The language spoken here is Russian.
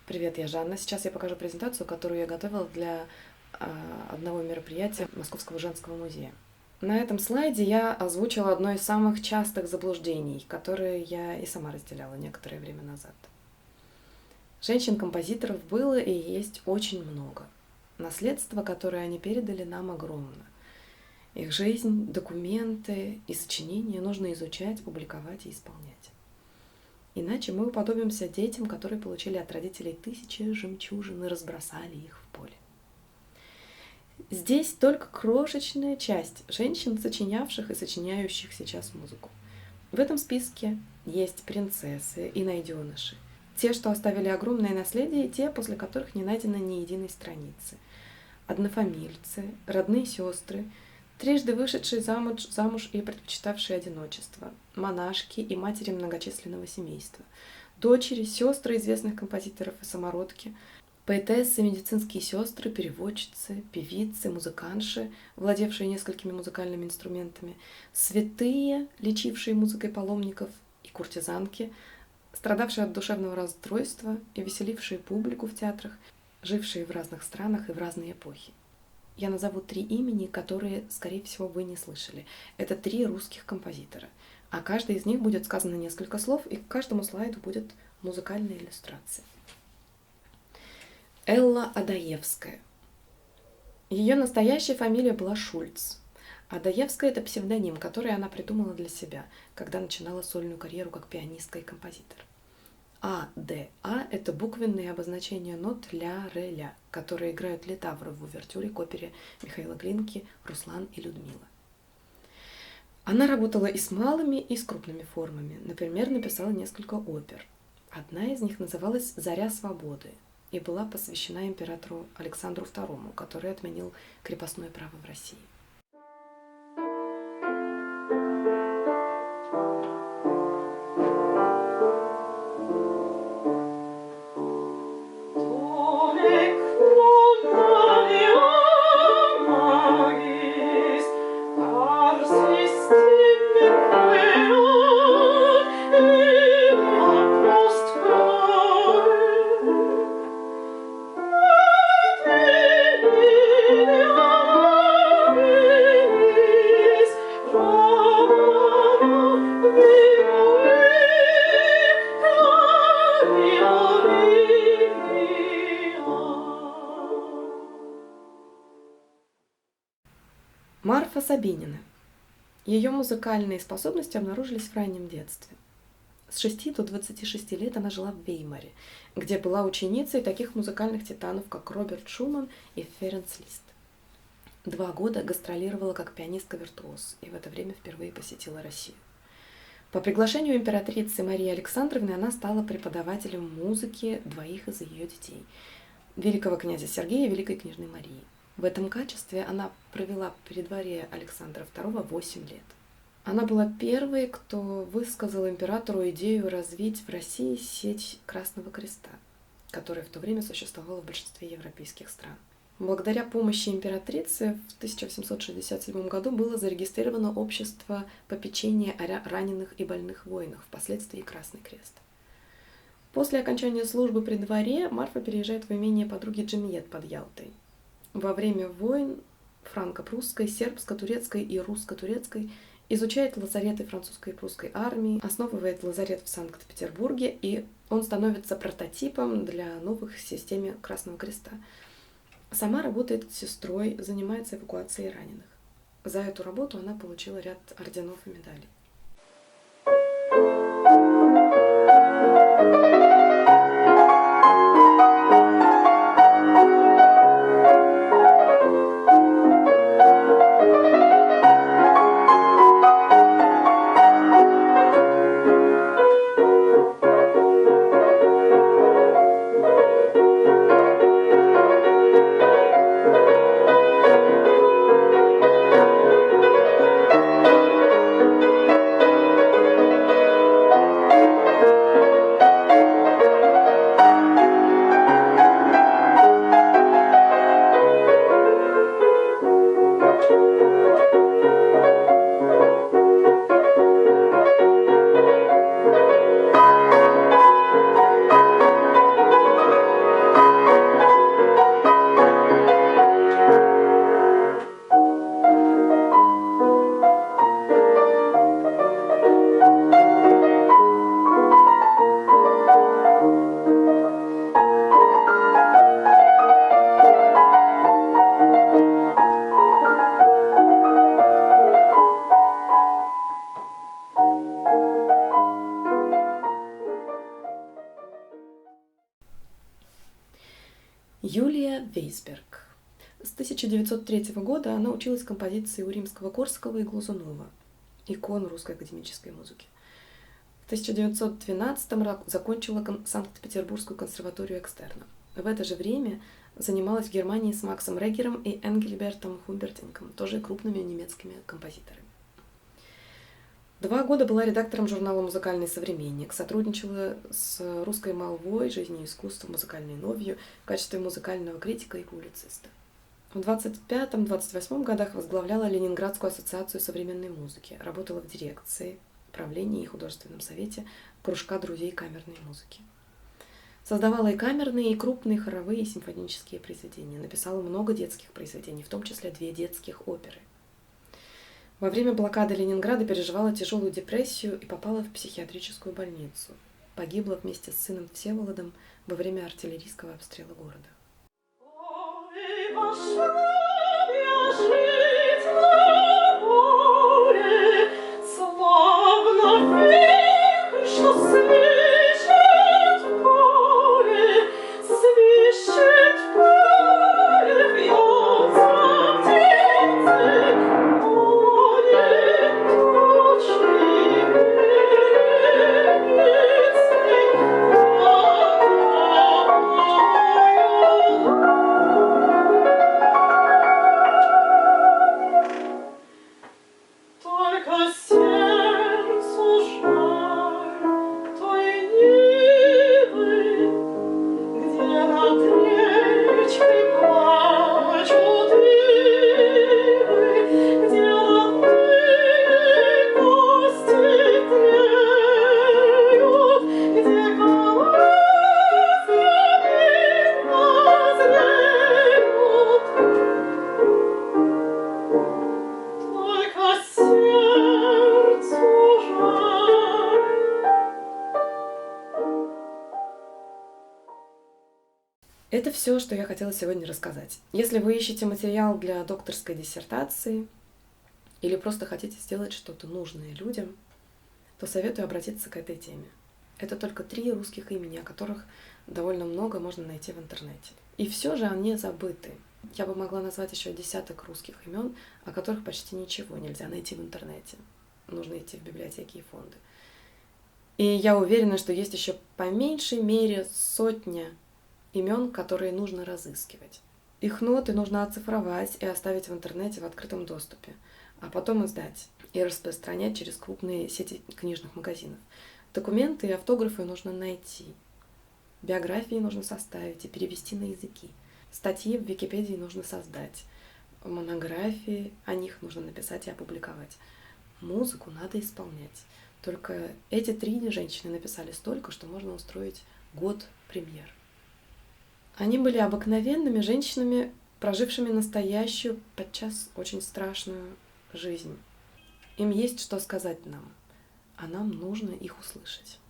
Привет, я Жанна. Сейчас я покажу презентацию, которую я готовила для одного мероприятия Московского женского музея. На этом слайде я озвучила одно из самых частых заблуждений, которые я и сама разделяла некоторое время назад. Женщин-композиторов было и есть очень много. Наследство, которое они передали, нам огромно. Их жизнь, документы и сочинения нужно изучать, публиковать и исполнять. Иначе мы уподобимся детям, которые получили от родителей тысячи жемчужин и разбросали их в поле. Здесь только крошечная часть женщин, сочинявших и сочиняющих сейчас музыку. В этом списке есть принцессы и найденыши. Те, что оставили огромное наследие, и те, после которых не найдено ни единой страницы. Однофамильцы, родные сестры, трижды вышедшие замуж и предпочитавшие одиночество, монашки и матери многочисленного семейства, дочери, сестры известных композиторов и самородки, поэтессы, медицинские сестры, переводчицы, певицы, музыканши, владевшие несколькими музыкальными инструментами, святые, лечившие музыкой паломников, и куртизанки, страдавшие от душевного расстройства и веселившие публику в театрах, жившие в разных странах и в разные эпохи. Я назову 3 имени, которые, скорее всего, вы не слышали. Это 3 русских композитора. А каждый из них будет сказано несколько слов, и к каждому слайду будет музыкальная иллюстрация. Элла Адаевская. Ее настоящая фамилия была Шульц. Адаевская – это псевдоним, который она придумала для себя, когда начинала сольную карьеру как пианистка и композитор. А-Д-А – это буквенные обозначения нот ля-ре-ля, которые играют литавры в увертюре к опере Михаила Глинки «Руслан и Людмила». Она работала и с малыми, и с крупными формами. Например, написала несколько опер. Одна из них называлась «Заря свободы» и была посвящена императору Александру II, который отменил крепостное право в России. Марфа Сабинина. Ее музыкальные способности обнаружились в раннем детстве. С 6 до 26 лет она жила в Веймаре, где была ученицей таких музыкальных титанов, как Роберт Шуман и Ференц Лист. 2 года гастролировала как пианистка-виртуоз и в это время впервые посетила Россию. По приглашению императрицы Марии Александровны она стала преподавателем музыки 2 из ее детей – великого князя Сергея и великой княжны Марии. В этом качестве она провела при дворе Александра II 8 лет. Она была первой, кто высказал императору идею развить в России сеть Красного Креста, которая в то время существовала в большинстве европейских стран. Благодаря помощи императрицы в 1867 году было зарегистрировано общество попечения о раненых и больных воинах, впоследствии Красный Крест. После окончания службы при дворе Марфа переезжает в имение подруги Джемиет под Ялтой. Во время войн франко-прусской, сербско-турецкой и русско-турецкой изучает лазареты французской и прусской армии, основывает лазарет в Санкт-Петербурге, и он становится прототипом для новых систем Красного Креста. Сама работает сестрой, занимается эвакуацией раненых. За эту работу она получила ряд орденов и медалей. Юлия Вейсберг. С 1903 года она училась композиции у Римского-Корского и Глазунова, икон русской академической музыки. В 1912 закончила Санкт-Петербургскую консерваторию экстерна. В это же время занималась в Германии с Максом Регером и Энгельбертом Хумбертинком, тоже крупными немецкими композиторами. 2 года была редактором журнала «Музыкальный современник», сотрудничала с «Русской молвой», «Жизнью и искусством», «Музыкальной новью» в качестве музыкального критика и публициста. В 1925-1928 годах возглавляла Ленинградскую ассоциацию современной музыки, работала в дирекции, правлении и художественном совете кружка друзей камерной музыки. Создавала и камерные, и крупные хоровые и симфонические произведения. Написала много детских произведений, в том числе 2 детских оперы. Во время блокады Ленинграда переживала тяжелую депрессию и попала в психиатрическую больницу. Погибла вместе с сыном Всеволодом во время артиллерийского обстрела города. Это все, что я хотела сегодня рассказать. Если вы ищете материал для докторской диссертации или просто хотите сделать что-то нужное людям, то советую обратиться к этой теме. Это только 3 русских имени, о которых довольно много можно найти в интернете. И все же они забыты. Я бы могла назвать еще десяток русских имен, о которых почти ничего нельзя найти в интернете. Нужно идти в библиотеки и фонды. И я уверена, что есть еще по меньшей мере 100 имен, которые нужно разыскивать. Их ноты нужно оцифровать и оставить в интернете в открытом доступе, а потом издать и распространять через крупные сети книжных магазинов. Документы и автографы нужно найти. Биографии нужно составить и перевести на языки. Статьи в Википедии нужно создать. Монографии о них нужно написать и опубликовать. Музыку надо исполнять. Только эти 3 женщины написали столько, что можно устроить год премьер. Они были обыкновенными женщинами, прожившими настоящую, подчас очень страшную жизнь. Им есть что сказать нам, а нам нужно их услышать.